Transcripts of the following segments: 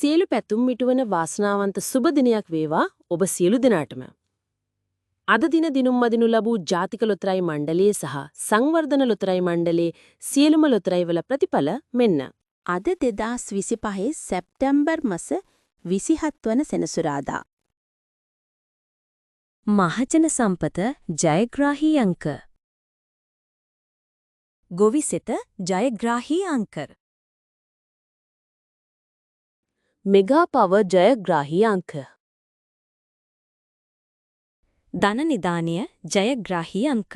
සියලු පැතුම් මිටුවන වාසනාවන්ත සුබ දිනයක් වේවා ඔබ සියලු දෙනාටම. අද දින දිනුම් මදිනු ලැබූ ජාතික ලොතරැයි මණ්ඩලයේ සහ සංවර්ධන ලොතරැයි මණ්ඩලයේ සියලුම ලොතරැයිවල ප්‍රතිඵල මෙන්න. අද 2025 සැප්තැම්බර් මාස 27 වන සෙනසුරාදා. මහජන සම්පත ජයග්‍රාහී අංක. ගොවිසෙත ජයග්‍රාහී අංක. මෙගා පව ජයග්‍රාහී අංක. ධන නිධානය ජයග්‍රාහී අංක.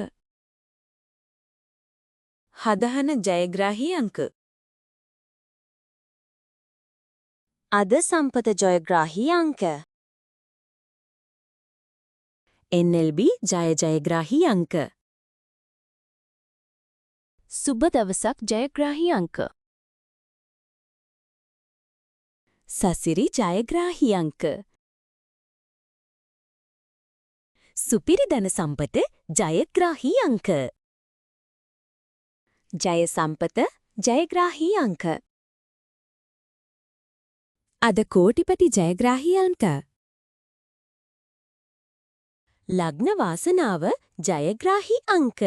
හදහන ජයග්‍රාහී අංක. අද සම්පත ජයග්‍රාහී අංක. NLB ජයග්‍රාහී අංක. සුබ දවසක් ජයග්‍රාහී අංක. සසිරි ජයග්‍රාහී අංක. සුපිරි ධන සම්පත ජයග්‍රාහී අංක. ජය සම්පත ජයග්‍රාහී අංක. අද කෝටිපති ජයග්‍රාහී අංක. ලග්න වාසනාව ජයග්‍රාහී අංක.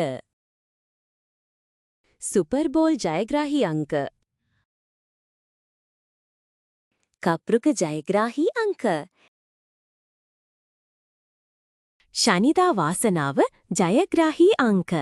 සුපර් බෝල් ජයග්‍රාහී අංක. කප්රුක ජයග්‍රාහී අංක. ශනිදා වාසනාව ජයග්‍රාහී අංක.